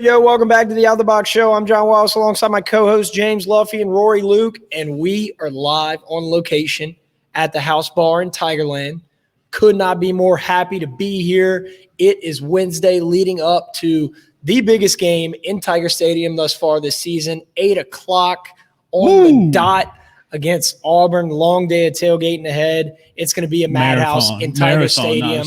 Yo, welcome back to the Out the Box Show. I'm John Wallace alongside my co-hosts James Luffy and Rory Luke, and we are live on location at the House Bar in Tigerland. Could not be more happy to be here. It is Wednesday leading up to the biggest game in Tiger Stadium thus far this season, 8 o'clock on the dot against Auburn. Long day of tailgating ahead. It's going to be a madhouse in Tiger Stadium.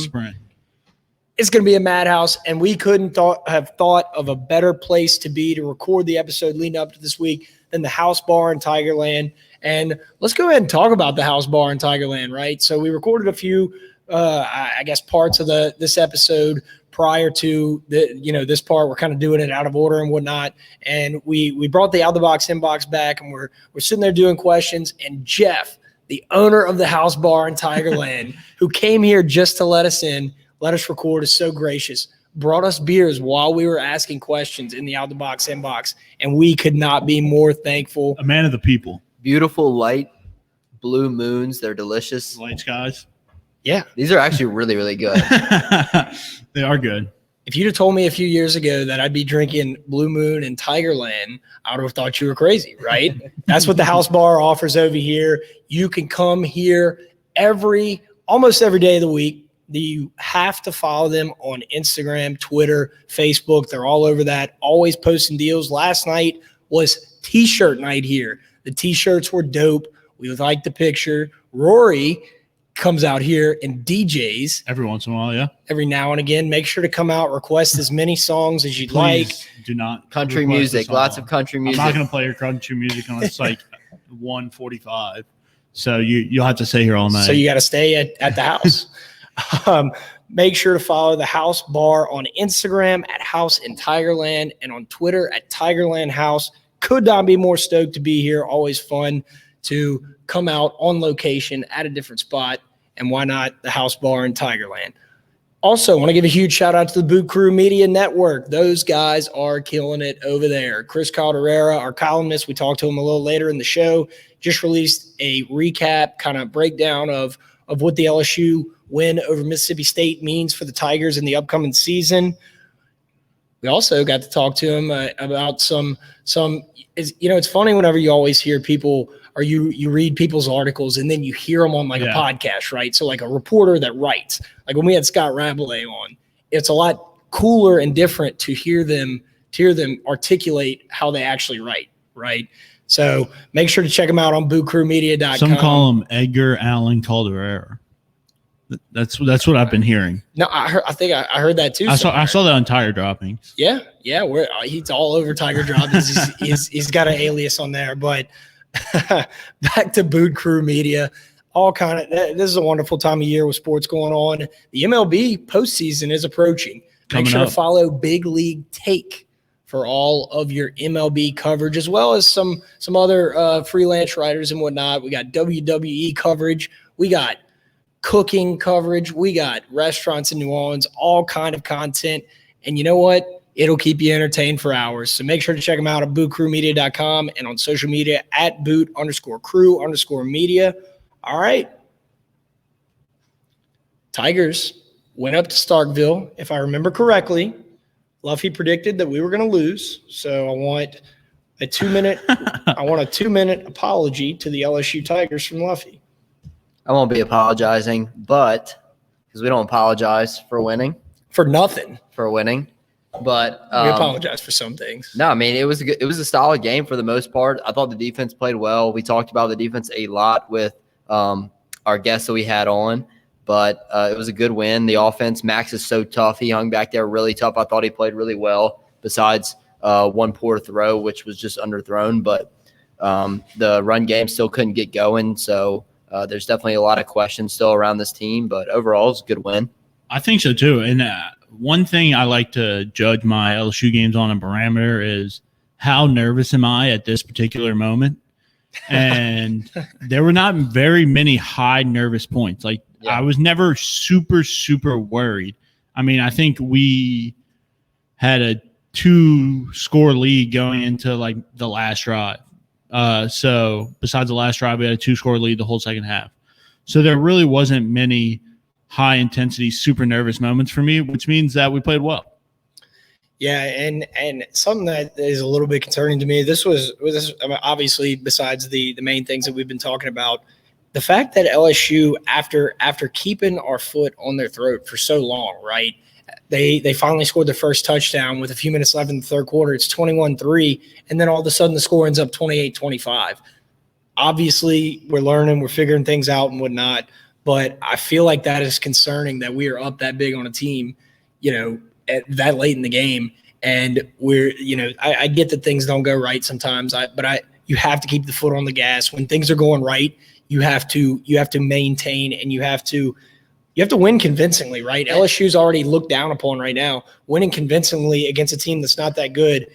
It's going to be a madhouse, and we couldn't have thought of a better place to be to record the episode leading up to this week than the House Bar in Tigerland. And let's go ahead and talk about the House Bar in Tigerland, right? So we recorded a few, parts of this episode prior to this part. We're kind of doing it out of order and whatnot. And we brought the Out of the Box inbox back, and we're sitting there doing questions. And Jeff, the owner of the House Bar in Tigerland, who came here just to let us in, let us record, is so gracious, brought us beers while we were asking questions in the Out the Box inbox, and we could not be more thankful. A man of the people. Beautiful light blue moons. They're delicious. Light skies. Yeah. These are actually really, really good. They are good. If you'd have told me a few years ago that I'd be drinking Blue Moon in Tigerland, I would have thought you were crazy, right? That's what the House Bar offers over here. You can come here almost every day of the week. You have to follow them on Instagram, Twitter, Facebook. They're all over that, always posting deals. Last night was T-shirt night here. The T-shirts were dope. We liked the picture. Rory comes out here and DJs. Every once in a while, yeah. Every now and again. Make sure to come out, request as many songs as you'd Please like. Do not. Country music, lots of country music. I'm not going to play your country music unless it's like 1:45. So you'll have to stay here all night. So you got to stay at the house. Make sure to follow the House Bar on Instagram at House in Tigerland and on Twitter at Tigerland House. Could not be more stoked to be here. Always fun to come out on location at a different spot. And why not the House Bar in Tigerland? Also, want to give a huge shout out to the Boot Crew Media Network. Those guys are killing it over there. Chris Calderera, our columnist, we talked to him a little later in the show, just released a recap, kind of breakdown of what the LSU win over Mississippi State means for the Tigers in the upcoming season. We also got to talk to him about it's funny whenever you always hear people or you read people's articles and then you hear them on a podcast, right? So like a reporter that writes, like when we had Scott Rabelais on, it's a lot cooler and different to hear them articulate how they actually write, right? So make sure to check them out on bootcrewmedia.com. Some call him Edgar Allan Calderera. That's what I've been hearing. No, I heard that too. I saw that on Tiger Droppings. Yeah. He's all over Tiger Droppings. he's got an alias on there. But back to Boot Crew Media, this is a wonderful time of year with sports going on. The MLB postseason is approaching. Make sure to follow Big League Take for all of your MLB coverage, as well as some other freelance writers and whatnot. We got WWE coverage. We got cooking coverage. We got restaurants in New Orleans, all kind of content. And you know what? It'll keep you entertained for hours. So make sure to check them out at bootcrewmedia.com and on social media at boot_crew_media. All right. Tigers went up to Starkville. If I remember correctly, Luffy predicted that we were going to lose. So I want a 2-minute apology to the LSU Tigers from Luffy. I won't be apologizing, but because we don't apologize for winning. For nothing. For winning. But we apologize for some things. No, I mean, it was a solid game for the most part. I thought the defense played well. We talked about the defense a lot with our guests that we had on, but it was a good win. The offense, Max is so tough. He hung back there really tough. I thought he played really well besides one poor throw, which was just underthrown. But the run game still couldn't get going, so there's definitely a lot of questions still around this team, but overall it's a good win. I think so too. And one thing I like to judge my LSU games on a barometer is how nervous am I at this particular moment? And there were not very many high nervous points. I was never super, super worried. I mean, I think we had a 2-score lead going into the last drive. So besides the last drive, we had a 2-score lead the whole second half. So there really wasn't many high intensity, super nervous moments for me, which means that we played well. Yeah, and something that is a little bit concerning to me. This was I mean, obviously besides the main things that we've been talking about, the fact that LSU after keeping our foot on their throat for so long, right? They finally scored their first touchdown with a few minutes left in the third quarter. It's 21-3, and then all of a sudden the score ends up 28-25. Obviously, we're learning, we're figuring things out and whatnot, but I feel like that is concerning that we are up that big on a team, at that late in the game. And we're, I get that things don't go right sometimes, but you have to keep the foot on the gas. When things are going right, you have to maintain, and you have to win convincingly, right? LSU's already looked down upon right now. Winning convincingly against a team that's not that good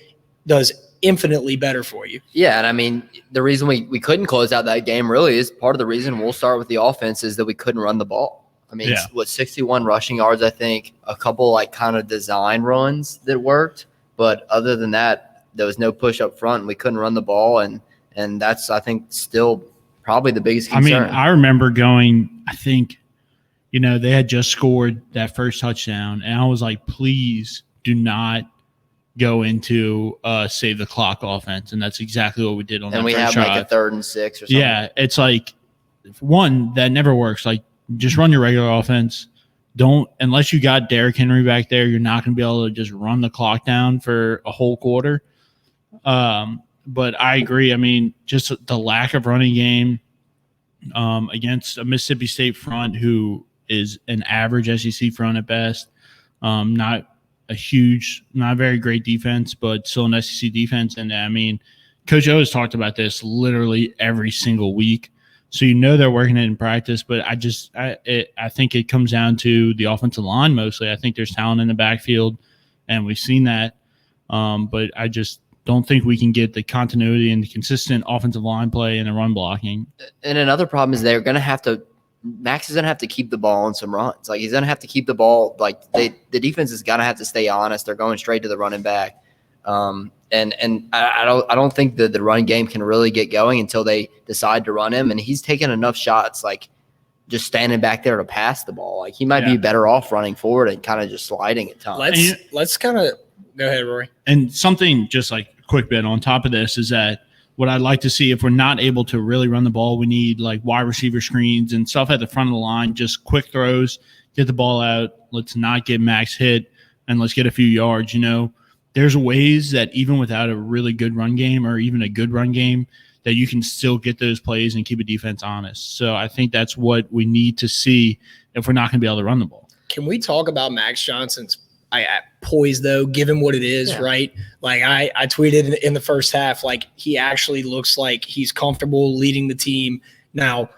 does infinitely better for you. Yeah, and I mean, the reason we couldn't close out that game really is part of the reason we'll start with the offense is that we couldn't run the ball. I mean, 61 rushing yards, I think, a couple like kind of design runs that worked. But other than that, there was no push up front, and we couldn't run the ball. And that's, I think, still probably the biggest concern. I mean, I remember going, I think, they had just scored that first touchdown, and I was like, please do not go into save the clock offense. And that's exactly what we did on that first drive. And we have like a 3rd and 6 or something. Yeah, it's like, one, that never works. Like, just run your regular offense. Don't, unless you got Derrick Henry back there, you're not going to be able to just run the clock down for a whole quarter. But I agree. I mean, just the lack of running game against a Mississippi State front who is an average SEC front at best. Not a very great defense, but still an SEC defense. And I mean, Coach O has talked about this literally every single week. So they're working it in practice, but I think it comes down to the offensive line mostly. I think there's talent in the backfield, and we've seen that. But I just don't think we can get the continuity and the consistent offensive line play and the run blocking. And another problem is they're going to have to – Max is going to have to keep the ball on some runs. Like, he's going to have to keep the ball – like, the defense is going to have to stay honest. They're going straight to the running back. And I don't think that the run game can really get going until they decide to run him. And he's taken enough shots, like just standing back there to pass the ball. Like, he might be better off running forward and kind of just sliding at times. Let's kind of go ahead, Rory. And something just like a quick bit on top of this is that what I'd like to see, if we're not able to really run the ball, we need like wide receiver screens and stuff at the front of the line, just quick throws, get the ball out. Let's not get Max hit, and let's get a few yards, There's ways that even without a really good run game or even a good run game that you can still get those plays and keep a defense honest. So I think that's what we need to see if we're not going to be able to run the ball. Can we talk about Max Johnson's poise, though, given what it is, right? Like I tweeted in the first half, like he actually looks like he's comfortable leading the team. Now,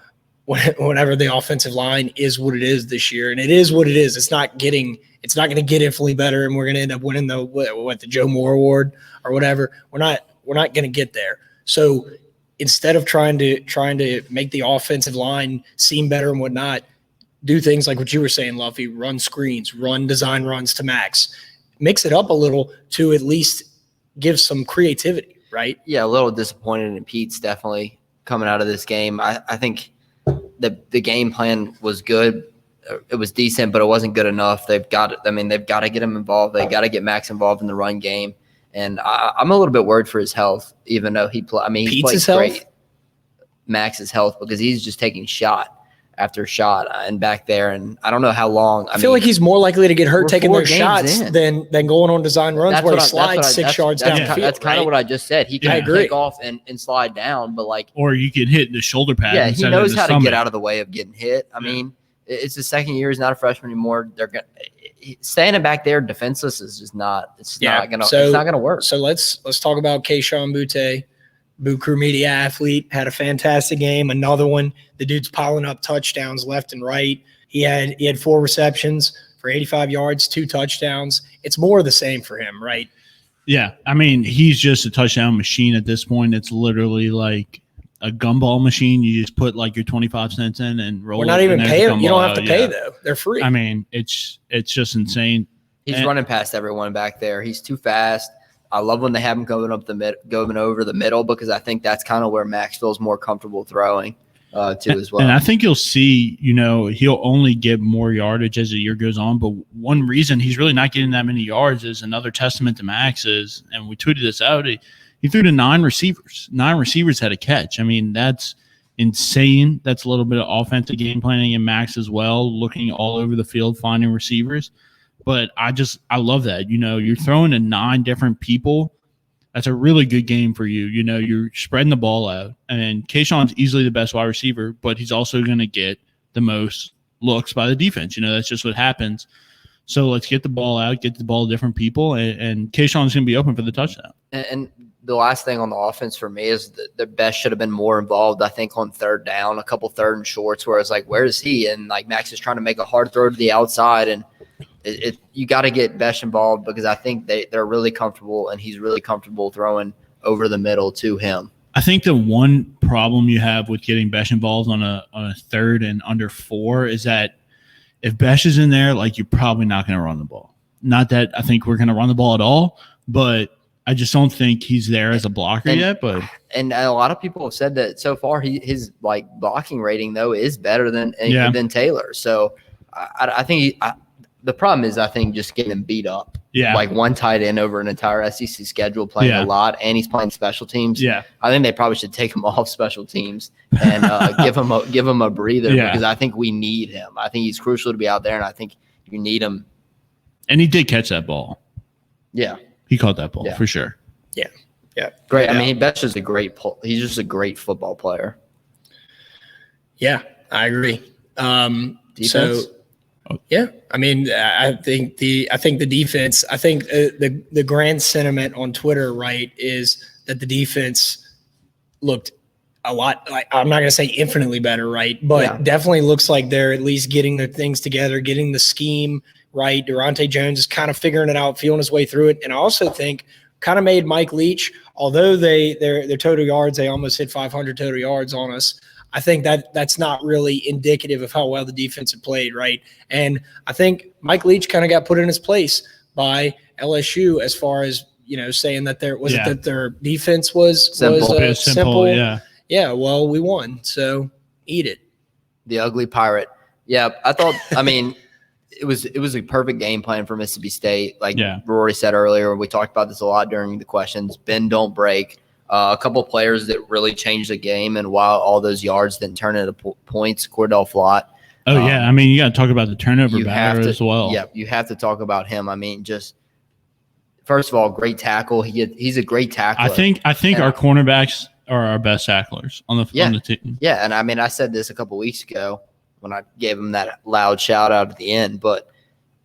whenever the offensive line is what it is this year, and it is what it is, it's not going to get infinitely better, and we're going to end up winning the Joe Moore Award or whatever. We're not going to get there. So instead of trying to make the offensive line seem better and whatnot, do things like what you were saying, Luffy, run screens, run design runs to Max, mix it up a little to at least give some creativity, right? Yeah, a little disappointed in Pete's definitely coming out of this game. I think the game plan was good. It was decent, but it wasn't good enough. They've got to get him involved. They got to get Max involved in the run game. And I'm a little bit worried for his health, even though he played great. Max's health, because he's just taking shot after shot and back there, and I don't know how long. I feel like he's more likely to get hurt taking those shots than going on design runs where he slides 6 yards down the field. That's kind of what I just said. He can take off and slide down, but or you can hit the shoulder pad. Yeah, he knows how to get out of the way of getting hit. I mean, it's his second year. He's not a freshman anymore. Standing back there defenseless is just not. It's not gonna work. So let's talk about Kayshon Boutte. Boo Crew Media athlete, had a fantastic game. Another one. The dude's piling up touchdowns left and right. He had 4 receptions for 85 yards, 2 touchdowns. It's more of the same for him, right? Yeah. I mean, he's just a touchdown machine at this point. It's literally like a gumball machine. You just put like your 25 cents in and roll. We're not even paying. You don't have to pay though. They're free. I mean, it's just insane. He's running past everyone back there. He's too fast. I love when they have him going over the middle, because I think that's kind of where Max feels more comfortable throwing. too as well. And I think you'll see, he'll only get more yardage as the year goes on. But one reason he's really not getting that many yards is another testament to Max is, and we tweeted this out, he threw to 9 receivers. 9 receivers had a catch. I mean, that's insane. That's a little bit of offensive game planning in Max as well, looking all over the field, finding receivers. But I love that. You're throwing to 9 different people. That's a really good game for you. You're spreading the ball out. And Kayshawn's easily the best wide receiver, but he's also going to get the most looks by the defense. That's just what happens. So let's get the ball out, get the ball to different people, and Kayshawn's going to be open for the touchdown. And the last thing on the offense for me is that the best should have been more involved, I think, on third down, a couple third and shorts where it's like, where is he? And like Max is trying to make a hard throw to the outside, and you got to get Besh involved because I think they're really comfortable, and he's really comfortable throwing over the middle to him. I think the one problem you have with getting Besh involved on a third and under 4 is that if Besh is in there, like, you're probably not going to run the ball. Not that I think we're going to run the ball at all, but I just don't think he's there as a blocker yet. But a lot of people have said that so far his like blocking rating though is better than Taylor. So I think the problem is, I think, just getting him beat up. Yeah. Like one tight end over an entire SEC schedule playing a lot, and he's playing special teams. Yeah. I think they probably should take him off special teams and give him a breather because I think we need him. I think he's crucial to be out there, and I think you need him. And he did catch that ball. Yeah. He caught that ball for sure. Yeah. Yeah. Great. I mean, Besh is he's just a great football player. Yeah, I agree. Defense? Yeah, I mean, I think the defense. I think the grand sentiment on Twitter, right, is that the defense looked a lot like, I'm not going to say infinitely better, right, but definitely looks like they're at least getting their things together, getting the scheme right. Durante Jones is kind of figuring it out, feeling his way through it, and I also think kind of made Mike Leach, although their total yards, they almost hit 500 total yards on us. I think that's not really indicative of how well the defense had played, right? And I think Mike Leach kind of got put in his place by LSU as far as, saying that that their defense was simple. Yeah, well, we won, so eat it. The ugly pirate. Yeah, I thought, I mean, it was a perfect game plan for Mississippi State. Like Rory said earlier, we talked about this a lot during the questions. Bend, don't break. A couple players that really changed the game, and while all those yards didn't turn into points, Cordell Flott. Oh, yeah. I mean, you got to talk about the turnover batter as well. Yeah, you have to talk about him. I mean, just first of all, great tackle. He's a great tackler. I think our cornerbacks are our best tacklers on the team. Yeah, and I mean, I said this a couple weeks ago when I gave him that loud shout out at the end, but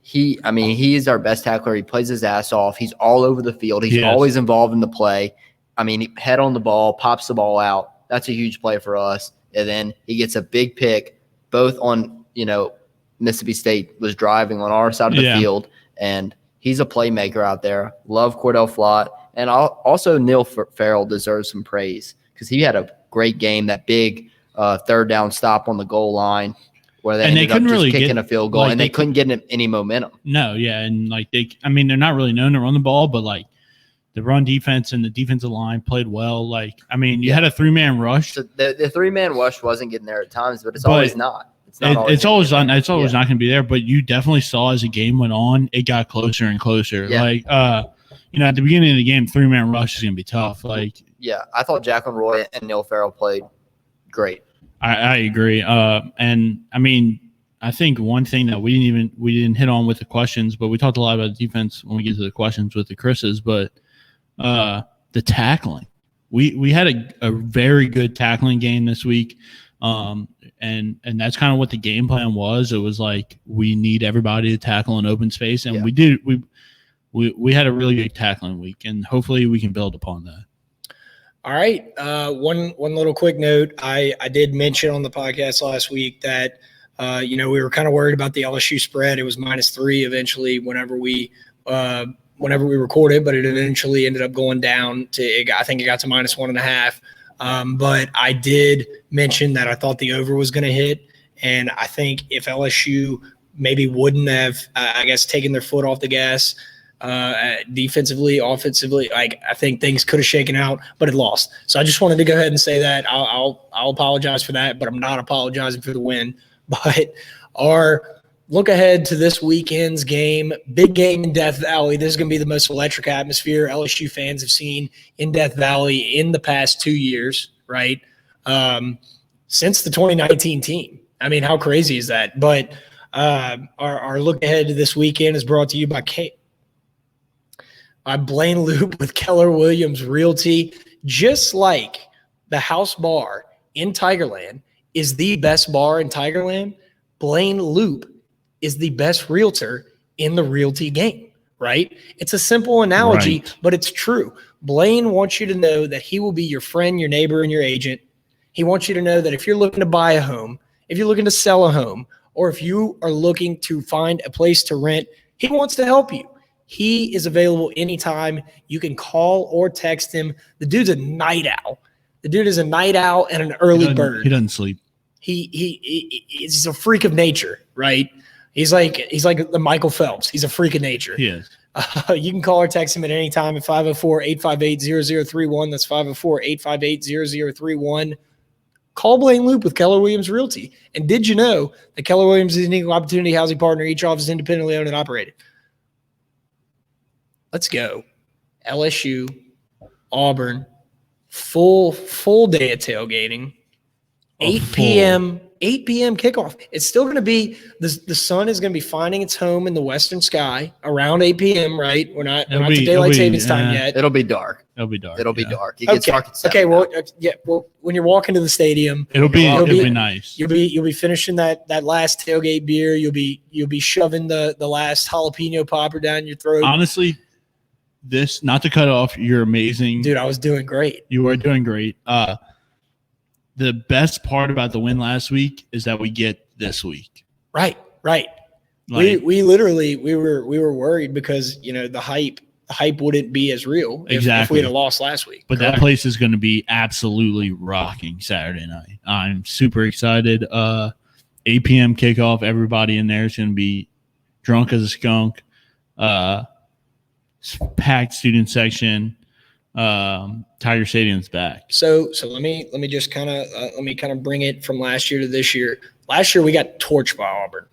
he is our best tackler. He plays his ass off. He's all over the field. He's always involved in the play. I mean, head on the ball, pops the ball out. That's a huge play for us. And then he gets a big pick, both on, Mississippi State was driving on our side of the field, and he's a playmaker out there. Love Cordell Flott. And also Neil Farrell deserves some praise because he had a great game, that big third down stop on the goal line where they ended up just kicking a field goal, and they couldn't get any momentum. No, yeah, and they're not really known to run the ball, but the run defense and the defensive line played well. You had a 3-man rush. So the 3-man rush wasn't getting there at times, but it's always not. It's always not going to be there. But you definitely saw as the game went on, it got closer and closer. Yeah. At the beginning of the game, 3-man rush is going to be tough. I thought Jacqueline Roy and Neil Farrell played great. I agree. And I mean, I think one thing that we didn't hit on with the questions, but we talked a lot about defense when we get to the questions with the Chris's, but the tackling. We had a very good tackling game this week. And that's kind of what the game plan was. It was like, we need everybody to tackle in open space. And we did. We had a really good tackling week, and hopefully we can build upon that. All right. One little quick note. I did mention on the podcast last week that, we were kind of worried about the LSU spread. It was -3 eventually whenever we recorded, but it eventually ended up going down to, I think it got to -1.5. But I did mention that I thought the over was going to hit. And I think if LSU maybe wouldn't have, taken their foot off the gas Defensively, offensively, like I think things could have shaken out, but it lost. So I just wanted to go ahead and say that. I'll apologize for that, but I'm not apologizing for the win. But our look ahead to this weekend's game, big game in Death Valley. This is going to be the most electric atmosphere LSU fans have seen in Death Valley in the past 2 years, right? Since the 2019 team. I mean, how crazy is that? But our look ahead to this weekend is brought to you by Blaine Loop with Keller Williams Realty. Just like the House Bar in Tigerland is the best bar in Tigerland, Blaine Loop is the best realtor in the realty game, right? It's a simple analogy, but it's true. Blaine wants you to know that he will be your friend, your neighbor, and your agent. He wants you to know that if you're looking to buy a home, if you're looking to sell a home, or if you are looking to find a place to rent, he wants to help you. He is available anytime. You can call or text him. The dude's a night owl. The dude is a night owl and an early bird. He doesn't sleep. He's a freak of nature, right? He's like the Michael Phelps. He's a freak of nature. He is. You can call or text him at any time at 504-858-0031. That's 504-858-0031. Call Blaine Loop with Keller Williams Realty. And did you know that Keller Williams is an equal opportunity housing partner? Each office is independently owned and operated. Let's go. LSU, Auburn, full day of tailgating. 8 p.m. kickoff. It's still going to be the sun is going to be finding its home in the western sky around 8 p.m. Right? We're not to daylight savings time yet. It'll be dark. It'll be dark. It gets dark at 7. Okay. Well, Well, when you're walking to the stadium, it'll be nice. You'll be finishing that last tailgate beer. You'll be shoving the last jalapeno popper down your throat. Honestly, this, not to cut off, you're amazing, dude. I was doing great. You were doing great. The best part about the win last week is that we get this week. Right. Like, we were worried because the hype wouldn't be as real if we had lost last week. But that place is going to be absolutely rocking Saturday night. I'm super excited. 8 p.m. kickoff. Everybody in there is going to be drunk as a skunk. Packed student section. Tiger Stadium's back. So let me just kind of bring it from last year to this year. Last year we got torched by Auburn.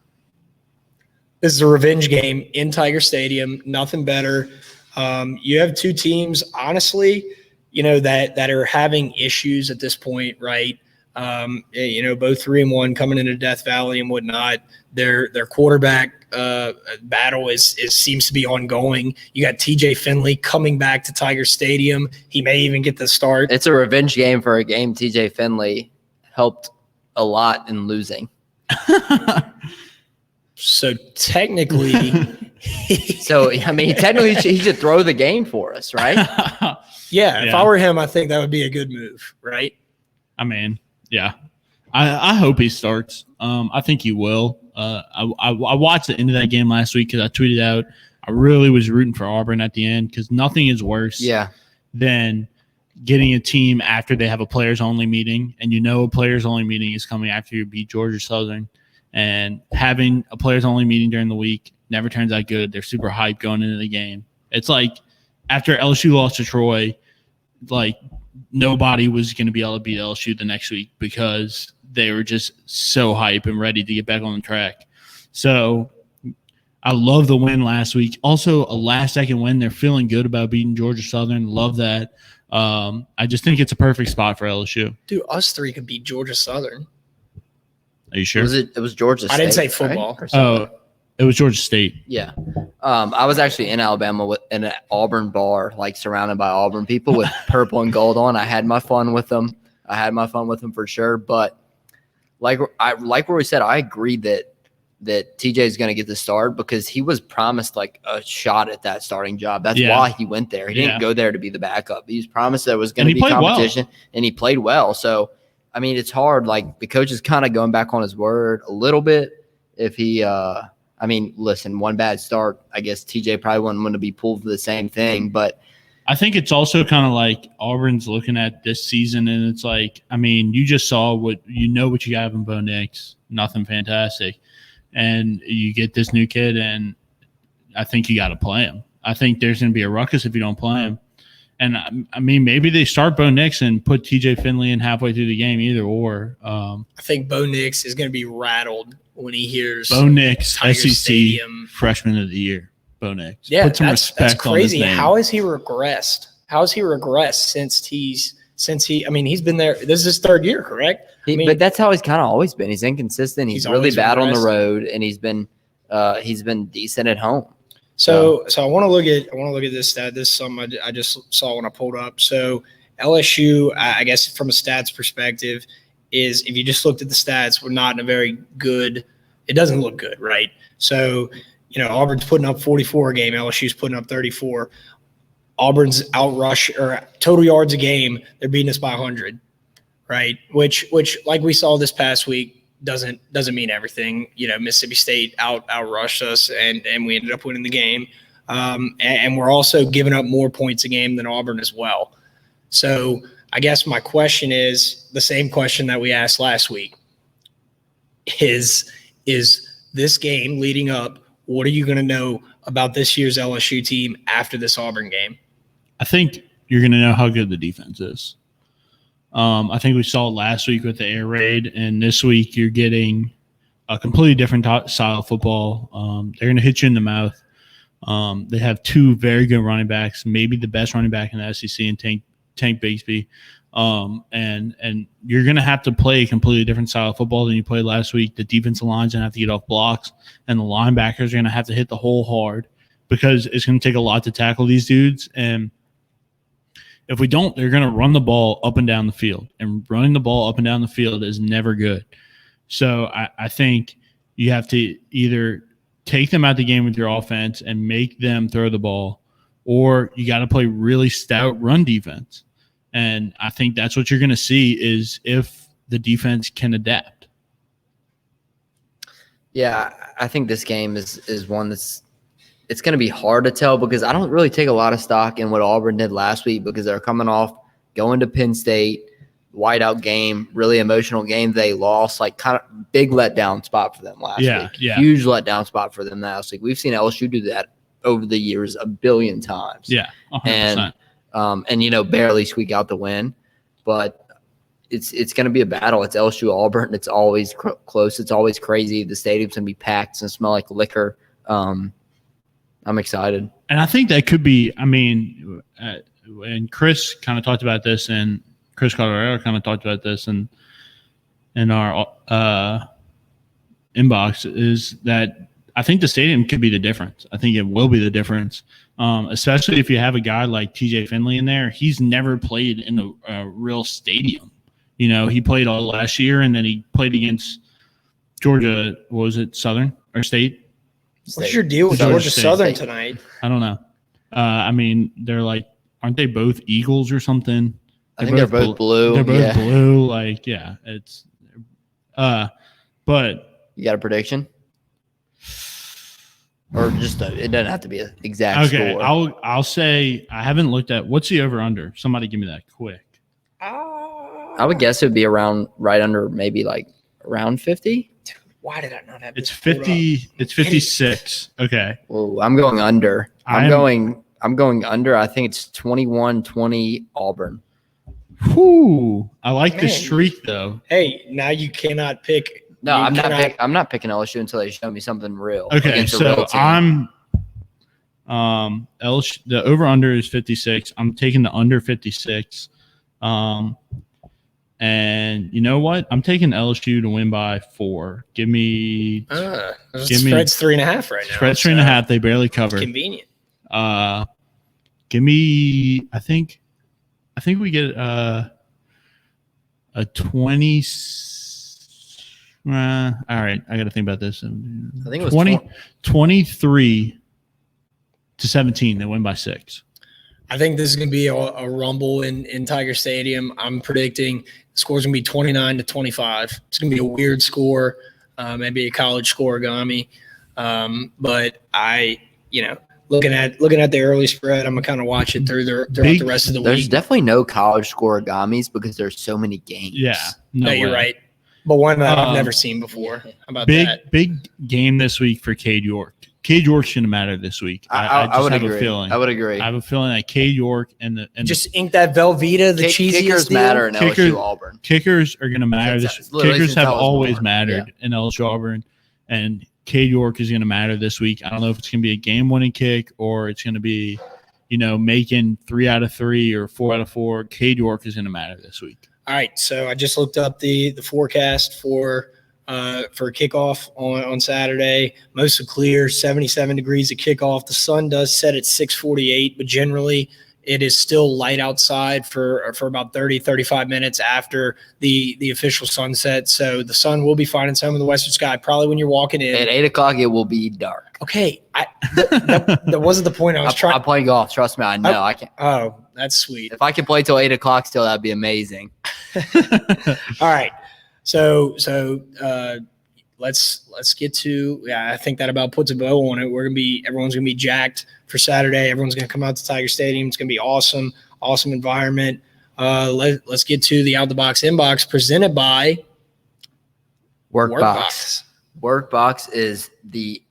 This is a revenge game in Tiger Stadium. Nothing better. You have two teams, honestly, that are having issues at this point, right? Both 3-1 coming into Death Valley and whatnot. Their quarterback battle seems to be ongoing. You got TJ Finley coming back to Tiger Stadium. He may even get the start. It's a revenge game for a game TJ Finley helped a lot in losing. So technically, technically he should throw the game for us, right? Yeah. If I were him, I think that would be a good move, right? I mean, yeah. I hope he starts. I think he will. I watched the end of that game last week because I tweeted out I really was rooting for Auburn at the end because nothing is worse than getting a team after they have a players-only meeting, and a players-only meeting is coming after you beat Georgia Southern, and having a players-only meeting during the week never turns out good. They're super hyped going into the game. It's like after LSU lost to Troy, like nobody was going to be able to beat LSU the next week because they were just so hype and ready to get back on the track. So I love the win last week. Also, a last-second win. They're feeling good about beating Georgia Southern. Love that. I just think it's a perfect spot for LSU. Dude, us three could beat Georgia Southern. Are you sure? It was Georgia State. I didn't say football. Right? Oh, it was Georgia State. Yeah. I was actually in Alabama in an Auburn bar, like surrounded by Auburn people with purple and gold on. I had my fun with them. For sure. But like Rory said, I agree that TJ is going to get the start because he was promised like a shot at that starting job. That's why he went there. He didn't go there to be the backup. He was promised there was going to be competition, and he played well. So, I mean, it's hard. Like the coach is kind of going back on his word a little bit. If he, listen, one bad start, I guess TJ probably wouldn't want to be pulled for the same thing. But I think it's also kind of like Auburn's looking at this season, and it's like, I mean, you just saw what you got in Bo Nix. Nothing fantastic. And you get this new kid, and I think you got to play him. I think there's going to be a ruckus if you don't play him. And I mean, maybe they start Bo Nix and put TJ Finley in halfway through the game, either or. I think Bo Nix is going to be rattled when he hears Bo Nix, Tiger SEC Stadium. Freshman of the Year. Bo Nix. Yeah, put some that's respect crazy. on his name. How has he regressed? I mean, he's been there. This is his third year, correct? But that's how he's kind of always been. He's inconsistent. He's really bad on the road, and he's been decent at home. So I want to look at this stat. This is something I just saw when I pulled up. So LSU, I guess from a stats perspective, is if you just looked at the stats, we're not in a very good. It doesn't look good, right? So Auburn's putting up 44 a game. LSU's putting up 34. Auburn's outrush or total yards a game, they're beating us by 100, right? Which like we saw this past week doesn't mean everything. Mississippi State outrushed us and we ended up winning the game. And we're also giving up more points a game than Auburn as well. So I guess my question is the same question that we asked last week. Is this game leading up? What are you going to know about this year's LSU team after this Auburn game? I think you're going to know how good the defense is. I think we saw it last week with the air raid, and this week you're getting a completely different style of football. They're going to hit you in the mouth. They have two very good running backs, maybe the best running back in the SEC, and Tank Bigsby. And you're going to have to play a completely different style of football than you played last week. The defensive line's going to have to get off blocks, and the linebackers are going to have to hit the hole hard because it's going to take a lot to tackle these dudes. And if we don't, they're going to run the ball up and down the field. And running the ball up and down the field is never good. So I think you have to either take them out the game with your offense and make them throw the ball, or you got to play really stout run defense. And I think that's what you're going to see is if the defense can adapt. Yeah, I think this game is one that's it's going to be hard to tell because I don't really take a lot of stock in what Auburn did last week because they're coming off going to Penn State, whiteout game, really emotional game. They lost, like kind of big letdown spot for them last week. Yeah. Huge letdown spot for them last week. We've seen LSU do that over the years a billion times. Yeah, 100%. And barely squeak out the win, but it's going to be a battle. It's LSU Auburn. It's always close. It's always crazy. The stadium's going to be packed. It's going to smell like liquor. I'm excited. And I think that could be, and Chris kind of talked about this, and Chris Colorado kind of talked about this in our inbox, is that I think the stadium could be the difference. I think it will be the difference, especially if you have a guy like TJ Finley in there. He's never played in a real stadium. He played all last year, and then he played against Georgia. What was it, Southern or State? What's your deal with Georgia Southern tonight? I don't know. They're like, aren't they both Eagles or something? I think they're both blue. They're both blue. Like, yeah, it's. But you got a prediction, or just it doesn't have to be an exact score. I'll say I haven't looked at what's the over under. Somebody give me that quick. I would guess it would be right under maybe like around 50. Why did I not have it's 50? It's 56. Okay. Well, I'm going under. I'm going under. I think it's 21-20 Auburn. Whoo! I like the streak though. Hey, now you cannot pick. No, I'm not picking LSU until they show me something real. Okay, so I'm LSU. The over under is 56. I'm taking the under 56. And you know what? I'm taking LSU to win by 4. Give me. Spread's 3.5 right now. Spread's 3.5. They barely cover. Convenient. Give me. I think we get a 20. All right, I got to think about this. I think it was 23-17. They win by 6. I think this is going to be a rumble in Tiger Stadium. I'm predicting the score's going to be 29-25. It's going to be a weird score, maybe a college scoregami. But looking at the early spread, I'm going to kind of watch it throughout the rest of the week. There's definitely no college scoregamis because there's so many games. Yeah. No, you're right. But one that I've never seen before. How about that? Big game this week for Cade York. Cade York's going to matter this week. I just would have agree. a feeling. I would agree. I have a feeling that Cade York and just ink that Velveeta, the cheesiest kickers deal. matter in LSU Auburn. Kickers are going to matter. Kickers have always mattered in LSU Auburn, and Cade York is going to matter this week. I don't know if it's going to be a game-winning kick or it's going to be, making 3 out of 3 or 4 out of 4. Cade York is going to matter this week. All right, so I just looked up the forecast for kickoff on Saturday. Mostly clear, 77 degrees at kickoff. The sun does set at 6:48, but generally it is still light outside for about 30, 35 minutes after the official sunset. So the sun will be finding some in the western sky probably when you're walking in. At 8 o'clock, it will be dark. Okay, that wasn't the point I was trying. I'm playing golf. Trust me, I know. I can. Oh, that's sweet. If I could play till 8 o'clock still, that'd be amazing. All right. So let's get to I think that about puts a bow on it. Everyone's gonna be jacked for Saturday. Everyone's gonna come out to Tiger Stadium. It's gonna be awesome environment. Let's get to the Out the Box inbox presented by Workbox. Workbox is the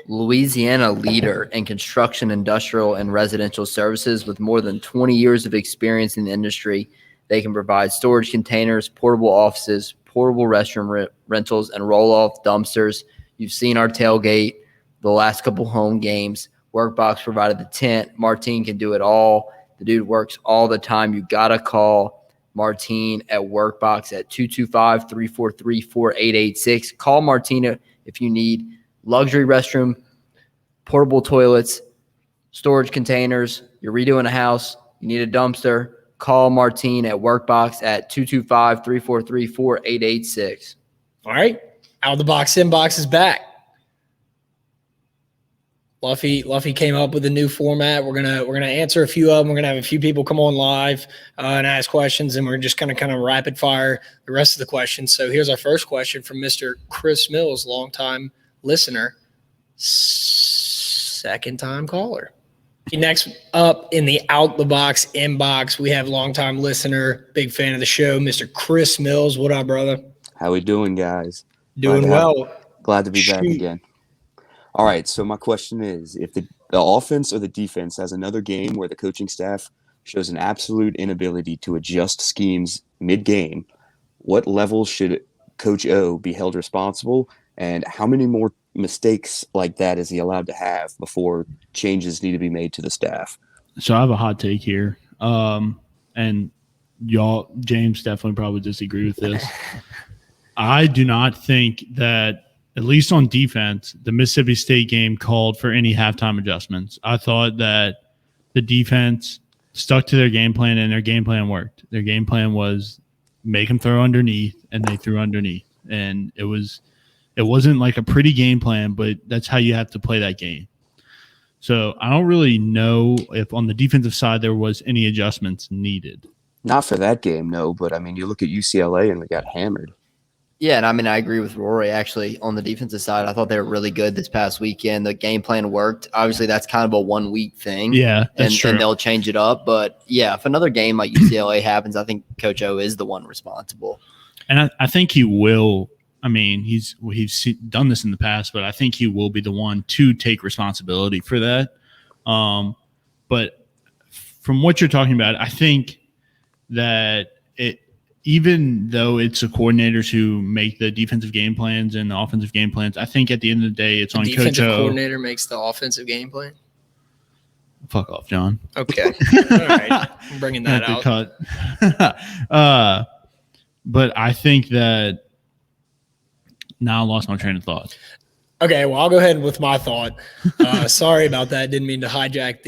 Louisiana leader in construction, industrial, and residential services with more than 20 years of experience in the industry. They can provide storage containers, portable offices, portable restroom rentals, and roll-off dumpsters. You've seen our tailgate the last couple home games. Workbox provided the tent. Martine can do it all. The dude works all the time. You got to call Martine at Workbox at 225-343-4886. Call Martina if you need luxury restroom, portable toilets, storage containers. You're redoing a house. You need a dumpster. Call Martine at Workbox at 225-343-4886. All right. Out of the Box inbox is back. Luffy came up with a new format. We're gonna answer a few of them. We're gonna have a few people come on live and ask questions, and we're just gonna kind of rapid fire the rest of the questions. So here's our first question from Mr. Chris Mills, longtime listener, second time caller. Next up in the Out the Box inbox, we have longtime listener, big fan of the show, Mr. Chris Mills. What up, brother? How we doing, guys? Doing well. Glad to be back again. All right, so my question is, if the offense or the defense has another game where the coaching staff shows an absolute inability to adjust schemes mid-game, what level should Coach O be held responsible, and how many more mistakes like that is he allowed to have before changes need to be made to the staff? So I have a hot take here, and James definitely probably disagree with this. I do not think that, at least on defense, the Mississippi State game called for any halftime adjustments. I thought that the defense stuck to their game plan, and their game plan worked. Their game plan was make them throw underneath, and they threw underneath. And it wasn't like a pretty game plan, but that's how you have to play that game. So I don't really know if on the defensive side there was any adjustments needed. Not for that game, no, but I mean, you look at UCLA and they got hammered. Yeah, and I mean, I agree with Rory, actually, on the defensive side. I thought they were really good this past weekend. The game plan worked. Obviously, that's kind of a one-week thing. Yeah, that's true. And they'll change it up. But, yeah, if another game like UCLA happens, I think Coach O is the one responsible. And I think he will. I mean, he's done this in the past, but I think he will be the one to take responsibility for that. But from what you're talking about, I think that even though it's the coordinators who make the defensive game plans and the offensive game plans, I think at the end of the day, it's on Coach O. The defensive coordinator makes the offensive game plan? Fuck off, John. Okay. All right. I'm bringing that out. Cut. But I think that now I lost my train of thought. Okay, well, I'll go ahead with my thought. Sorry about that. Didn't mean to hijack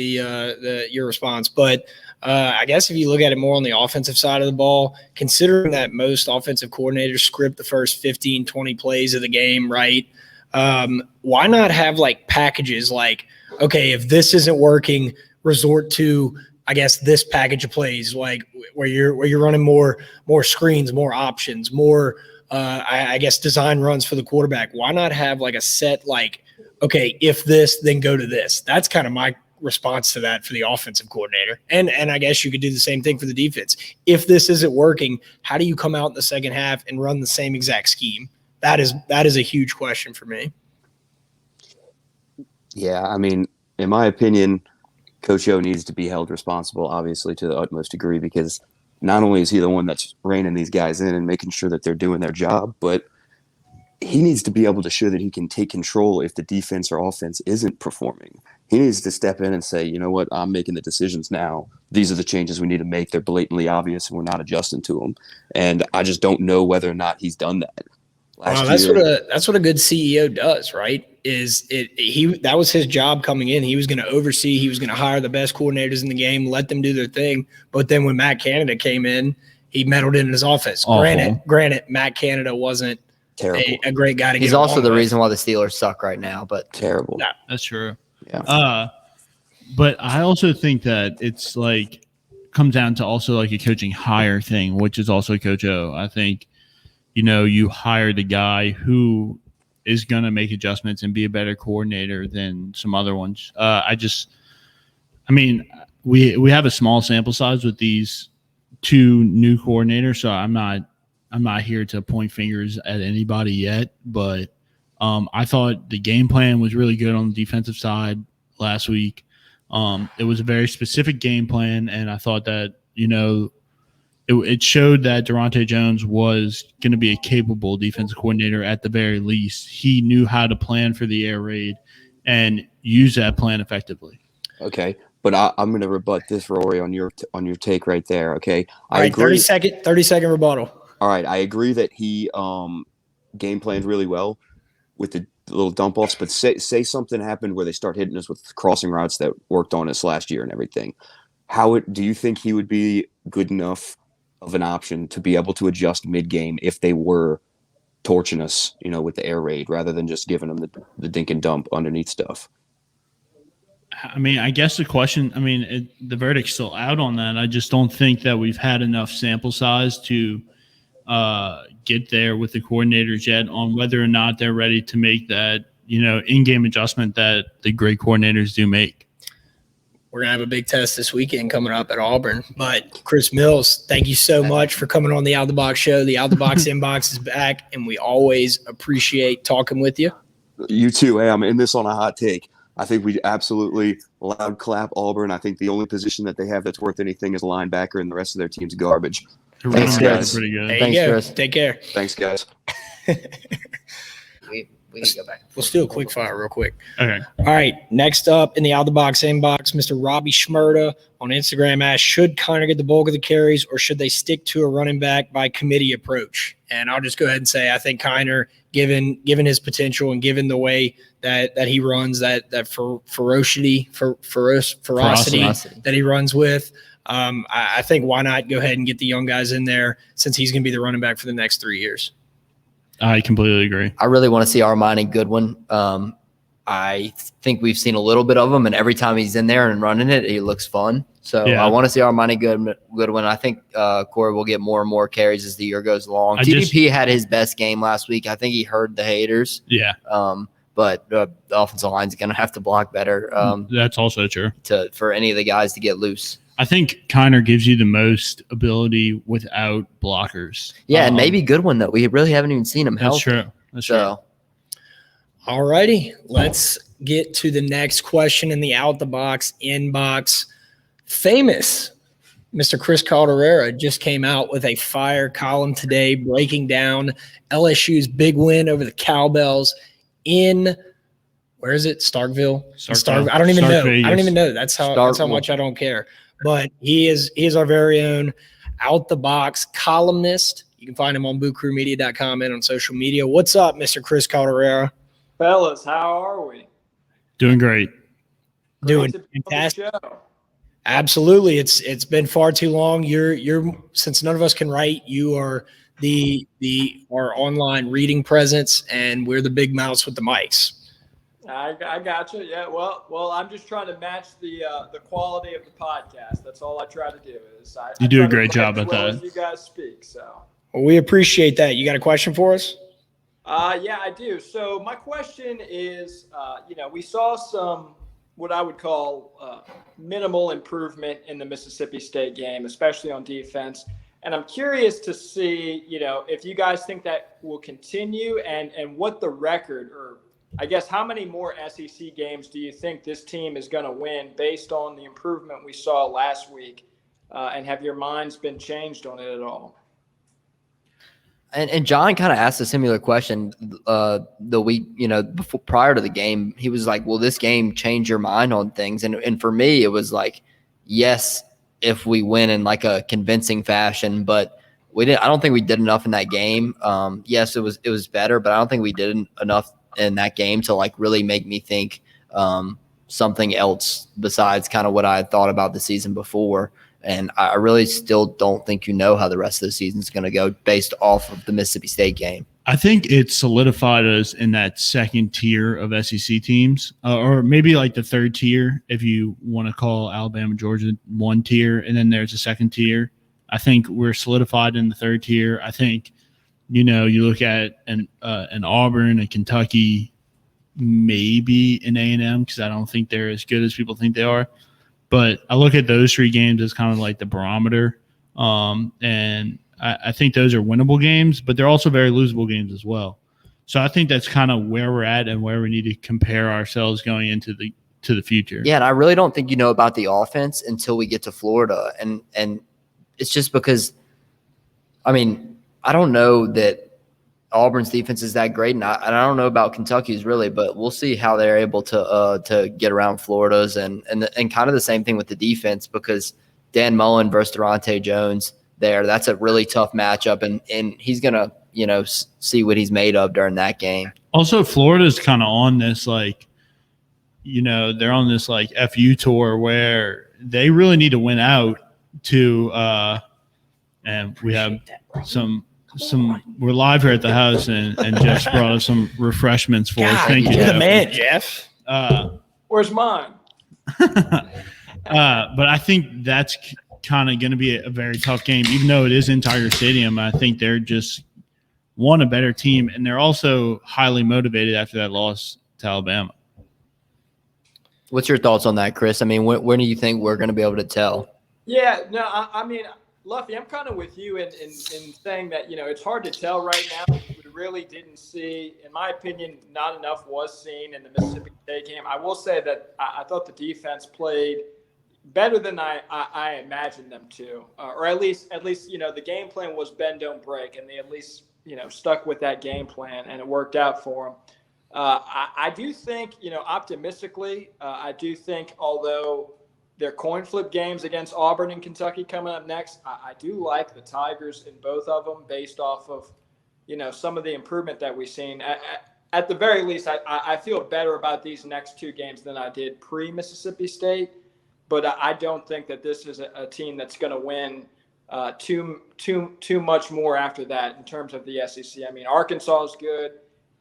your response. But I guess if you look at it more on the offensive side of the ball, considering that most offensive coordinators script the first 15, 20 plays of the game, right? Why not have like packages like, okay, if this isn't working, resort to, I guess, this package of plays, like where you're running more screens, more options, more I guess design runs for the quarterback. Why not have like a set like, okay, if this, then go to this? That's kind of my response to that for the offensive coordinator. And I guess you could do the same thing for the defense. If this isn't working, how do you come out in the second half and run the same exact scheme? That is a huge question for me. Yeah, I mean, in my opinion, Coach O needs to be held responsible, obviously, to the utmost degree, because not only is he the one that's reining these guys in and making sure that they're doing their job, but he needs to be able to show that he can take control if the defense or offense isn't performing. He needs to step in and say, you know what, I'm making the decisions now. These are the changes we need to make. They're blatantly obvious, and we're not adjusting to them. And I just don't know whether or not he's done that. That's what a good CEO does, right? That was his job coming in. He was going to oversee. He was going to hire the best coordinators in the game, let them do their thing. But then when Matt Canada came in, he meddled in his office. Granted, Matt Canada wasn't a great guy to get He's also the with. reason why the Steelers suck right now. But terrible. Yeah, that's true. Yeah. But I also think that it's like comes down to also like a coaching hire thing, which is also Coach O. I think, you hire the guy who is going to make adjustments and be a better coordinator than some other ones. We have a small sample size with these two new coordinators, so I'm not here to point fingers at anybody yet, but I thought the game plan was really good on the defensive side last week. It was a very specific game plan, and I thought that, it showed that Durante Jones was going to be a capable defensive coordinator at the very least. He knew how to plan for the air raid and use that plan effectively. Okay, but I'm going to rebut this, Rory, on your take right there. Okay, all right, 30 second rebuttal. All right, I agree that he game planned really well with the little dump offs, but say something happened where they start hitting us with crossing routes that worked on us last year and everything. Do you think he would be good enough of an option to be able to adjust mid-game if they were torching us, with the air raid, rather than just giving them the dink and dump underneath stuff? I guess the question, the verdict's still out on that. I just don't think that we've had enough sample size to get there with the coordinators yet on whether or not they're ready to make that, in-game adjustment that the great coordinators do make. We're going to have a big test this weekend coming up at Auburn. But Chris Mills, thank you so much for coming on the Out of the Box show. The Out of the Box inbox is back, and we always appreciate talking with you. You too. Hey, I'm in this on a hot take. I think we absolutely loud clap Auburn. I think the only position that they have that's worth anything is linebacker, and the rest of their team's garbage. Thanks, guys. Pretty good. Thanks, Chris. Take care. Thanks, guys. We need to go back. Let's do a quick fire real quick. Okay. All right. Next up in the Out of the Box inbox, Mr. Robbie Schmerda on Instagram asked, should Kiner get the bulk of the carries or should they stick to a running back by committee approach? And I'll just go ahead and say I think Kiner, given his potential and given the way that he runs, that ferocity that he runs with, I think why not go ahead and get the young guys in there since he's going to be the running back for the next 3 years. I completely agree. I really want to see Armani Goodwin. I think we've seen a little bit of him, and every time he's in there and running it, he looks fun. So I want to see Armani Goodwin. I think Corey will get more and more carries as the year goes along. TDP had his best game last week. I think he heard the haters. Yeah. But the offensive line's going to have to block better. That's also true. For any of the guys to get loose. I think Kiner gives you the most ability without blockers. Yeah, and maybe Goodwin, though. We really haven't even seen him healthy. That's true. That's true. All righty. Let's get to the next question in the Out the Box inbox. Famous Mr. Chris Calderera just came out with a fire column today breaking down LSU's big win over the Cowbells in – where is it? Starkville? I don't even know. Vegas. I don't even know. That's how much I don't care. But he is our very own Out the Box columnist. You can find him on bootcrewmedia.com and on social media. What's up, Mr. Chris Calderera? Fellas, how are we? Doing great. Doing fantastic. Absolutely. It's been far too long. You're since none of us can write, you are our online reading presence, and we're the big mouse with the mics. I got you. Yeah. Well, I'm just trying to match the quality of the podcast. That's all I try to do. You do a great job at that. As you guys speak. So. Well, we appreciate that. You got a question for us? Yeah, I do. So my question is, we saw some what I would call minimal improvement in the Mississippi State game, especially on defense. And I'm curious to see, if you guys think that will continue and what the record or I guess how many more SEC games do you think this team is going to win based on the improvement we saw last week? And have your minds been changed on it at all? And John kind of asked a similar question the week, before prior to the game. He was like, "Will this game change your mind on things?" And for me, it was like, yes, if we win in like a convincing fashion, but we didn't. I don't think we did enough in that game. Yes, it was better, but I don't think we did enough in that game to like really make me think something else besides kind of what I had thought about the season before. And I really still don't think how the rest of the season is going to go based off of the Mississippi State game. I think it solidified us in that second tier of SEC teams, or maybe like the third tier, if you want to call Alabama, Georgia one tier, and then there's a second tier. I think we're solidified in the third tier. I think, you look at an Auburn, a Kentucky, maybe an A&M, because I don't think they're as good as people think they are. But I look at those three games as kind of like the barometer. And I think those are winnable games, but they're also very losable games as well. So I think that's kind of where we're at and where we need to compare ourselves going into the future. Yeah, and I really don't think you know about the offense until we get to Florida. And it's just because, I don't know that Auburn's defense is that great, and I don't know about Kentucky's really, but we'll see how they're able to get around Florida's and kind of the same thing with the defense, because Dan Mullen versus Durante Jones that's a really tough matchup, and he's gonna see what he's made of during that game. Also, Florida's kind of on this they're on this like FU tour where they really need to win out to and we have some we're live here at the house, and Jeff brought us some refreshments for us. Thank you. You're the man, Jeff. Where's mine? But I think that's kind of going to be a very tough game, even though it is in Tiger Stadium. I think they're just a better team, and they're also highly motivated after that loss to Alabama. What's your thoughts on that, Chris? When do you think we're going to be able to tell? Yeah, no, Luffy, I'm kind of with you in saying that, it's hard to tell right now. We really didn't see, in my opinion, not enough was seen in the Mississippi State game. I will say that I thought the defense played better than I imagined them to, or at least the game plan was bend, don't break, and they at least stuck with that game plan, and it worked out for them. I do think, optimistically, I do think although their coin flip games against Auburn and Kentucky coming up next, I do like the Tigers in both of them based off of, some of the improvement that we've seen. At the very least, I feel better about these next two games than I did pre-Mississippi State, but I don't think that this is a team that's going to win too much more after that in terms of the SEC. Arkansas is good.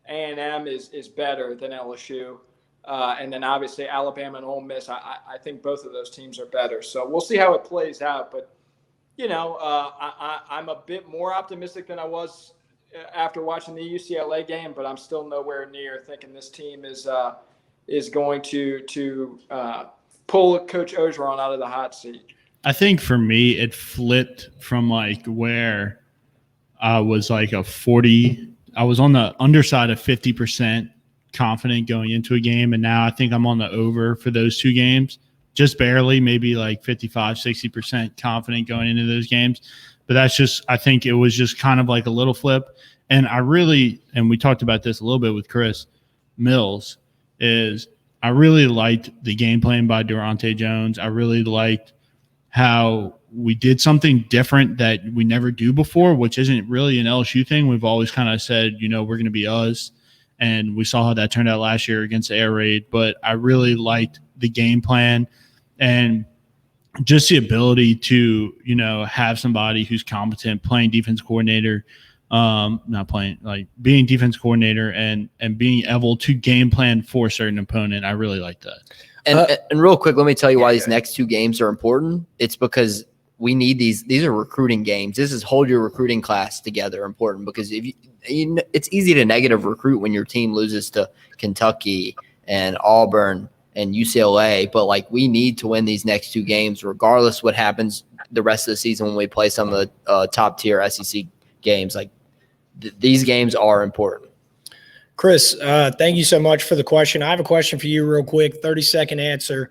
A&M is better than LSU. And then obviously Alabama and Ole Miss, I think both of those teams are better. So we'll see how it plays out. But, I'm a bit more optimistic than I was after watching the UCLA game, but I'm still nowhere near thinking this team is going to pull Coach Orgeron out of the hot seat. I think for me, it flipped from like where I was like I was on the underside of 50%. Confident going into a game, and now I think I'm on the over for those two games, just barely, maybe like 55-60% confident going into those games. But that's just, I think it was just kind of like a little flip. And and we talked about this a little bit with Chris Mills, is I really liked the game plan by Durante Jones. I really liked how we did something different that we never do before, which isn't really an LSU thing. We've always kind of said, we're going to be us. And we saw how that turned out last year against Air Raid. But I really liked the game plan and just the ability to, have somebody who's competent playing defense coordinator, being defense coordinator and being able to game plan for a certain opponent. I really like that. And real quick, let me tell you why these next two games are important. It's because we need these. These are recruiting games. This is hold your recruiting class together important, because if it's easy to negative recruit when your team loses to Kentucky and Auburn and UCLA, but we need to win these next two games regardless what happens the rest of the season when we play some of the top tier SEC games. These games are important. Chris, thank you so much for the question. I have a question for you real quick, 30-second answer.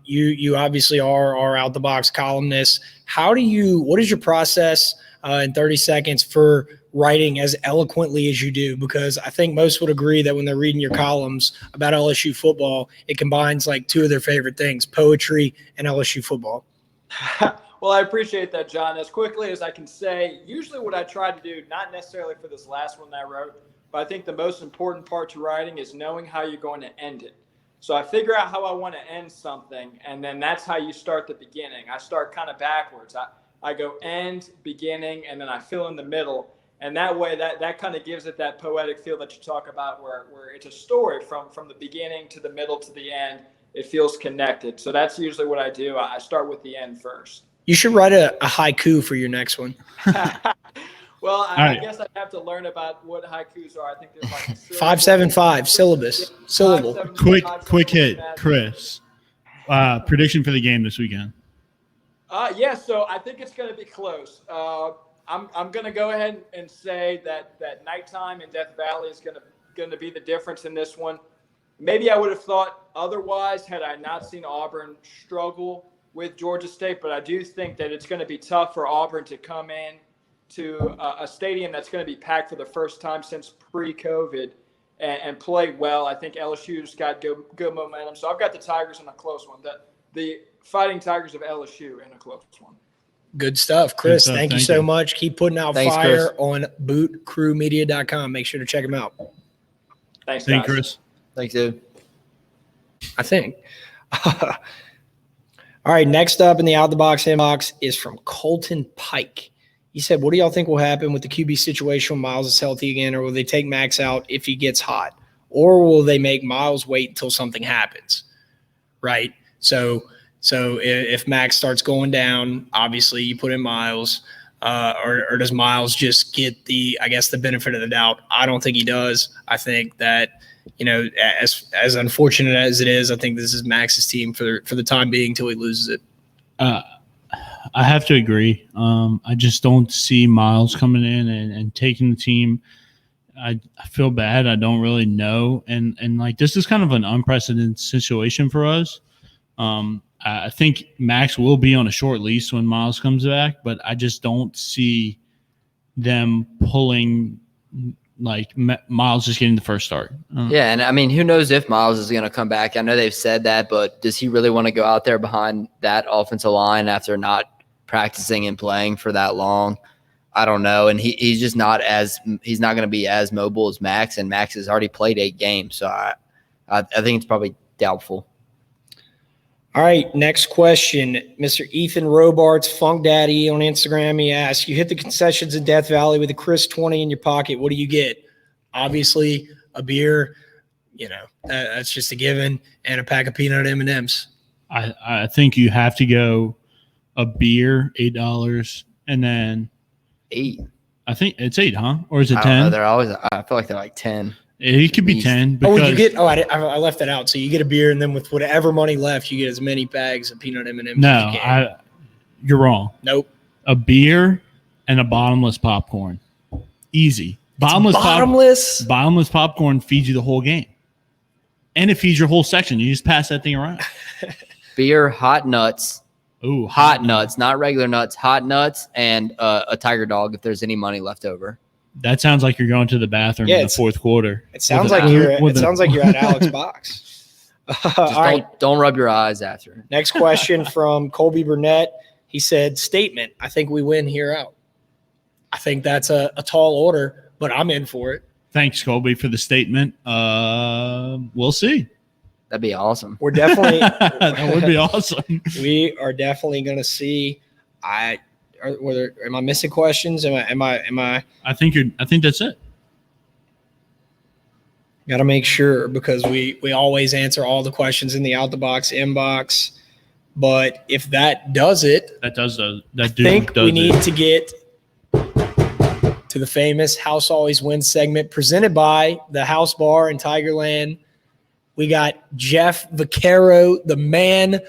You obviously are our out the box columnist. What is your process in 30 seconds for writing as eloquently as you do? Because I think most would agree that when they're reading your columns about LSU football, it combines like two of their favorite things, poetry and LSU football. Well, I appreciate that, John. As quickly as I can say, usually what I try to do, not necessarily for this last one that I wrote, but I think the most important part to writing is knowing how you're going to end it. So I figure out how I want to end something, and then that's how you start the beginning. I start kind of backwards. I go end, beginning, and then I fill in the middle. And that way, that kind of gives it that poetic feel that you talk about where it's a story from the beginning to the middle to the end. It feels connected. So that's usually what I do. I start with the end first. You should write a haiku for your next one. Well, I guess I'd have to learn about what haikus are. I think there's like 575 syllable. Quick hit, Chris. Prediction for the game this weekend. Yeah, so I think it's going to be close. I'm going to go ahead and say that nighttime in Death Valley is going to be the difference in this one. Maybe I would have thought otherwise had I not seen Auburn struggle with Georgia State, but I do think that it's going to be tough for Auburn to come in to a stadium that's going to be packed for the first time since pre-COVID and play well. I think LSU's got good momentum. So I've got the Tigers in a close one. The Fighting Tigers of LSU in a close one. Good stuff. Chris, thank you so much. Keep putting out fire Chris. on bootcrewmedia.com. Make sure to check them out. Thanks, Thank guys. Chris. Thanks, dude. I think. All right, next up in the Out the Box inbox is from Colton Pike. He said, what do y'all think will happen with the QB situation when Miles is healthy again, or will they take Max out if he gets hot? Or will they make Miles wait until something happens? Right? So if Max starts going down, obviously you put in Miles, or does Miles just get the benefit of the doubt? I don't think he does. I think that, as unfortunate as it is, I think this is Max's team for the time being till he loses it. I have to agree. I just don't see Miles coming in and taking the team. I feel bad. I don't really know. And like, this is kind of an unprecedented situation for us. I think Max will be on a short leash when Miles comes back, but I just don't see them pulling like Miles just getting the first start. Yeah, and I mean, who knows if Miles is going to come back? I know they've said that, but does he really want to go out there behind that offensive line after not practicing and playing for that long? I don't know. And he's just not he's not going to be as mobile as Max, and Max has already played 8 games. So I think it's probably doubtful. All right, next question. Mr. Ethan Robarts, Funk Daddy on Instagram, he asks, you hit the concessions in Death Valley with a Chris 20 in your pocket. What do you get? Obviously, a beer, that's just a given, and a pack of peanut M&Ms. I think you have to go a beer, $8, and then 8. I think it's 8, huh? Or is it 10? I don't know. They're always. I feel like they're like 10. It could be 10. I left that out. So you get a beer, and then with whatever money left, you get as many bags of peanut M&Ms as you can. You're wrong. Nope. A beer and a bottomless popcorn. Easy. Bottomless Popcorn feeds you the whole game. And it feeds your whole section. You just pass that thing around. Beer, hot nuts. Ooh, hot nuts, not regular nuts, hot nuts, and a tiger dog if there's any money left over. That sounds like you're going to the bathroom in the fourth quarter. It sounds like you're at Alex Box. Don't rub your eyes after. Next question from Colby Burnett. He said, statement, I think we win here out. I think that's a tall order, but I'm in for it. Thanks, Colby, for the statement. We'll see. That'd be awesome. We're definitely that would be awesome. We are definitely going to see. Am I missing questions? Am I? I think that's it. Got to make sure, because we always answer all the questions in the Out the Box inbox. But if that does it, we need to get to the famous House Always Wins segment presented by the House Bar in Tigerland. We got Jeff Vaccaro, the man,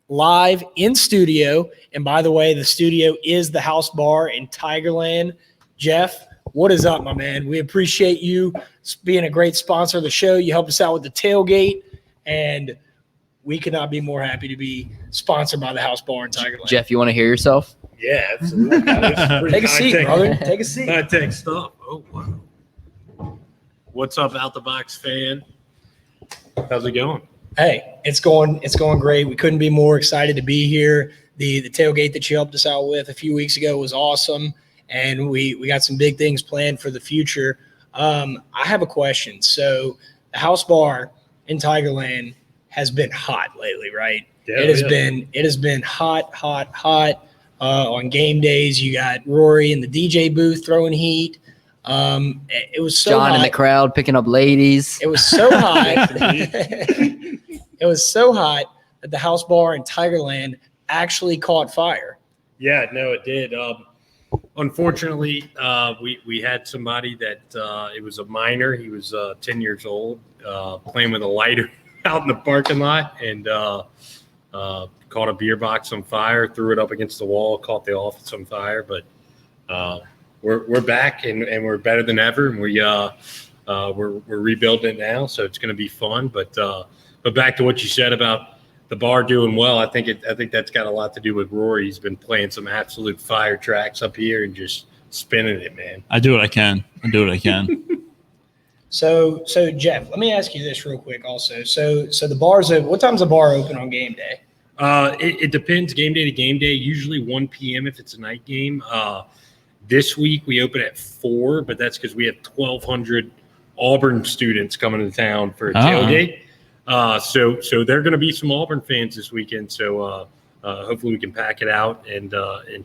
live in studio. And by the way, the studio is the House Bar in Tigerland. Jeff, what is up, my man? We appreciate you being a great sponsor of the show. You helped us out with the tailgate, and we could not be more happy to be sponsored by the House Bar in Tigerland. Jeff, you want to hear yourself? Yeah, absolutely. Take a seat, brother. Take a seat. High-tech stuff. Oh, wow. What's up, Out the Box fan? How's it going? Hey, it's going great. We couldn't be more excited to be here. The tailgate that you helped us out with a few weeks ago was awesome, and we got some big things planned for the future. I have a question. So the House Bar in Tigerland has been hot lately, right? Yeah, It has been hot. On game days, you got Rory in the DJ booth throwing heat. It was so John hot. in the crowd picking up ladies. It was so hot. It was so hot that the House Bar in Tigerland actually caught fire. Yeah, no, it did. Unfortunately, we had somebody that it was a minor. He was 10 years old, playing with a lighter out in the parking lot, and caught a beer box on fire, threw it up against the wall, caught the office on fire. But we're back and we're better than ever, and we're rebuilding it now, so it's going to be fun. But back to what you said about the bar doing well, I think that's got a lot to do with Rory. He's been playing some absolute fire tracks up here and just spinning it, man. I do what I can. So Jeff, let me ask you this real quick also. So the bar's open. What time's the bar open on game day? It depends game day to game day, usually 1 p.m. if it's a night game. This week we open at 4, but that's because we have 1,200 Auburn students coming to town for a tailgate. So there are going to be some Auburn fans this weekend. So hopefully we can pack it out and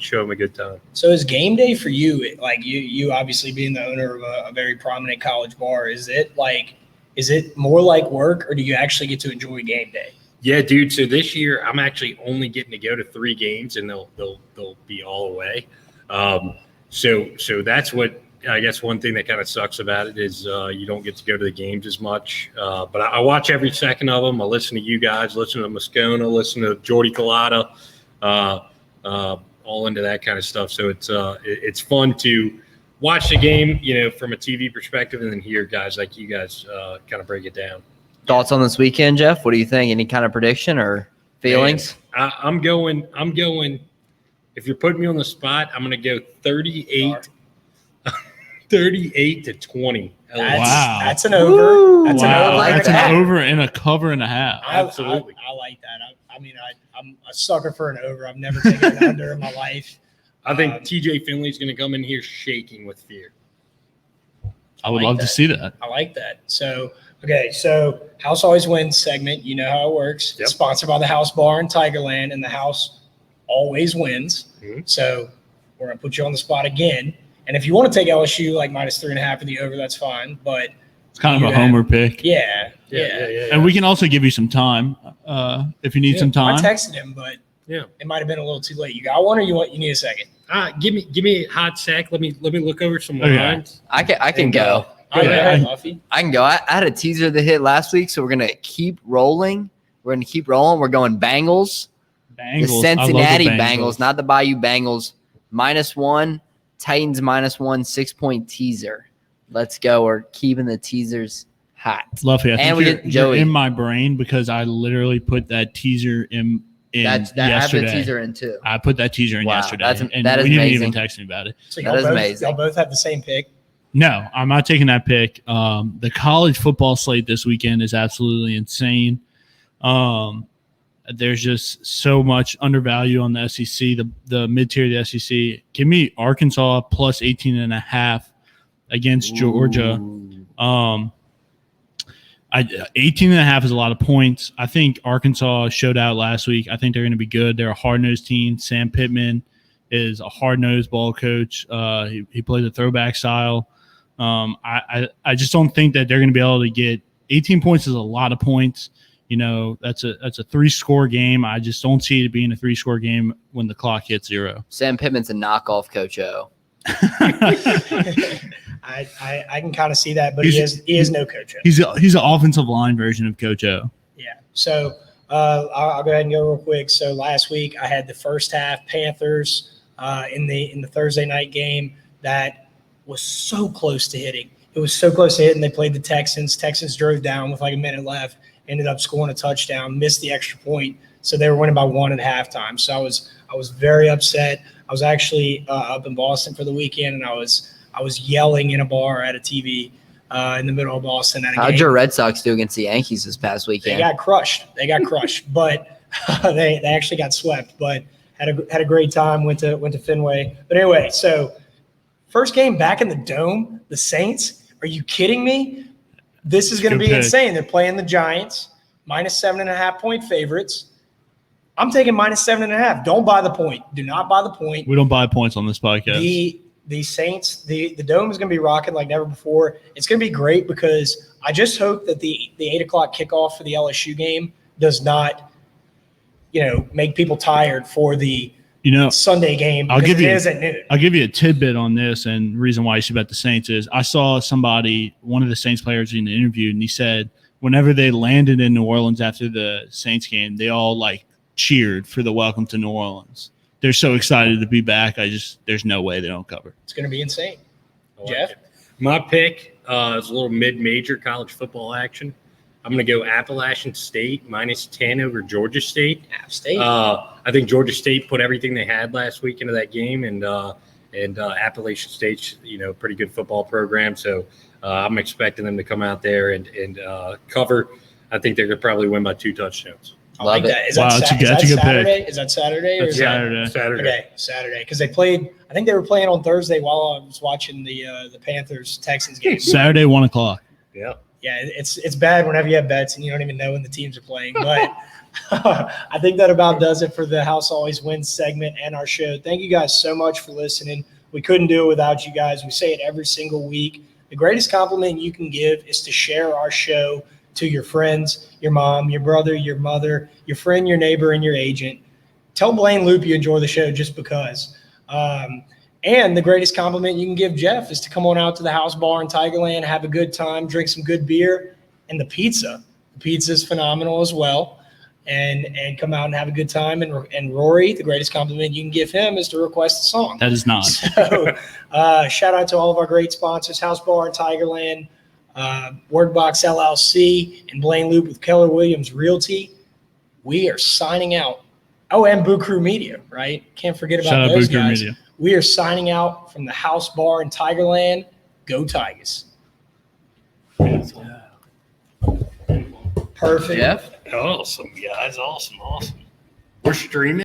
show them a good time. So is game day for you, like you obviously being the owner of a very prominent college bar, is it more like work, or do you actually get to enjoy game day? Yeah, dude. So this year I'm actually only getting to go to 3 games, and they'll be all away. So that's what I guess one thing that kind of sucks about it is you don't get to go to the games as much. But I watch every second of them. I listen to you guys, listen to Moscona, listen to Jordy Collada, all into that kind of stuff. So it's fun to watch the game, from a TV perspective, and then hear guys like you guys kind of break it down. Thoughts on this weekend, Jeff? What do you think? Any kind of prediction or feelings? Man, I'm going. If you're putting me on the spot, I'm going to go 38 to 20. Wow. That's an over. That's Wow, an over. that's an over and a cover and a half. Absolutely. I like that. I'm a sucker for an over. I've never taken an under in my life. I think TJ Finley's going to come in here shaking with fear. I would love to see that. I like that. So House Always Wins segment. You know how it works. Yep. It's sponsored by the House Bar in Tigerland, and the House always wins. Mm-hmm. So we're going to put you on the spot again. And if you want to take LSU like -3.5 for the over, that's fine. But It's kind of a homer pick. Yeah. And we can also give you some time if you need some time. I texted him, but it might have been a little too late. You got one, or you need a second? Give me a hot sec. Let me look over some lines. I can go. I can go. I had a teaser that hit last week, so we're gonna keep rolling. We're going Bengals. The Cincinnati Bengals, not the Bayou Bengals. -1. Titans -1. 6-point teaser. Let's go. We're keeping the teasers hot. Luffy, I And think you're in my brain because I literally put that teaser in yesterday. I have the teaser in too. I put that teaser in yesterday. That is we didn't amazing. even text me about it. So that is amazing. Y'all both have the same pick. No, I'm not taking that pick. The college football slate this weekend is absolutely insane. There's just so much undervalue on the SEC, the mid-tier of the SEC. Give me Arkansas plus 18.5 against Georgia. 18.5 is a lot of points. I think Arkansas showed out last week. I think they're going to be good. They're a hard-nosed team. Sam Pittman is a hard-nosed ball coach. He plays a throwback style. I just don't think that they're going to be able to get 18 points is a lot of points. That's a 3-score game. I just don't see it being a 3-score game when the clock hits 0. Sam Pittman's a knockoff Coach O. I can kind of see that, but he is no Coach O. He's an offensive line version of Coach O. Yeah. So I'll go ahead and go real quick. So last week I had the first half Panthers in the Thursday night game that was so close to hitting. It was so close to hitting. They played the Texans. Texans drove down with like a minute left, ended up scoring a touchdown, missed the extra point. So they were winning by 1 at halftime. So I was very upset. I was actually up in Boston for the weekend, and I was yelling in a bar at a TV in the middle of Boston. At a How'd game. your Red Sox do against the Yankees this past weekend? They got crushed. But they actually got swept. But had a great time. Went to Fenway. But anyway, so first game back in the Dome, the Saints. Are you kidding me? This is going to be insane. They're playing the Giants, -7.5 point favorites. I'm taking -7.5. Don't buy the point. Do not buy the point. We don't buy points on this podcast. The Saints, the Dome is going to be rocking like never before. It's going to be great because I just hope that the 8 o'clock kickoff for the LSU game does not, make people tired for the Sunday game. I'll give you at noon. I'll give you a tidbit on this, and the reason why you should bet the Saints is I saw one of the Saints players in the interview, and he said whenever they landed in New Orleans after the Saints game, they all cheered for the welcome to New Orleans. They're so excited to be back. There's no way they don't cover. It's going to be insane. Like Jeff? it. My pick is a little mid-major college football action. I'm going to go Appalachian State -10 over Georgia State. App State. I think Georgia State put everything they had last week into that game, and Appalachian State's pretty good football program. So I'm expecting them to come out there and cover. I think they're going to probably win by 2 touchdowns. I like that. Is Wow, that that's a good Saturday? pick. Is that Saturday? Or That's is that- Saturday. Saturday. Okay, Saturday. Because they played. I think they were playing on Thursday while I was watching the Panthers Texans game. Saturday, 1 o'clock. Yeah. Yeah, it's bad whenever you have bets and you don't even know when the teams are playing. But I think that about does it for the House Always Wins segment and our show. Thank you guys so much for listening. We couldn't do it without you guys. We say it every single week. The greatest compliment you can give is to share our show to your friends, your mom, your brother, your mother, your friend, your neighbor, and your agent. Tell Blaine Loop you enjoy the show just because. And the greatest compliment you can give Jeff is to come on out to the House Bar in Tigerland, have a good time, drink some good beer, and the pizza. The pizza is phenomenal as well. And come out and have a good time. And Rory, the greatest compliment you can give him is to request a song. That is not. So shout out to all of our great sponsors, House Bar in Tigerland, Wordbox LLC, and Blaine Loop with Keller Williams Realty. We are signing out. Oh, and Boo Crew Media, right? Can't forget about Shout out those Boo Crew guys. Media. We are signing out from the House Bar in Tigerland. Go Tigers. Perfect. Jeff? Awesome, guys. Awesome. We're streaming.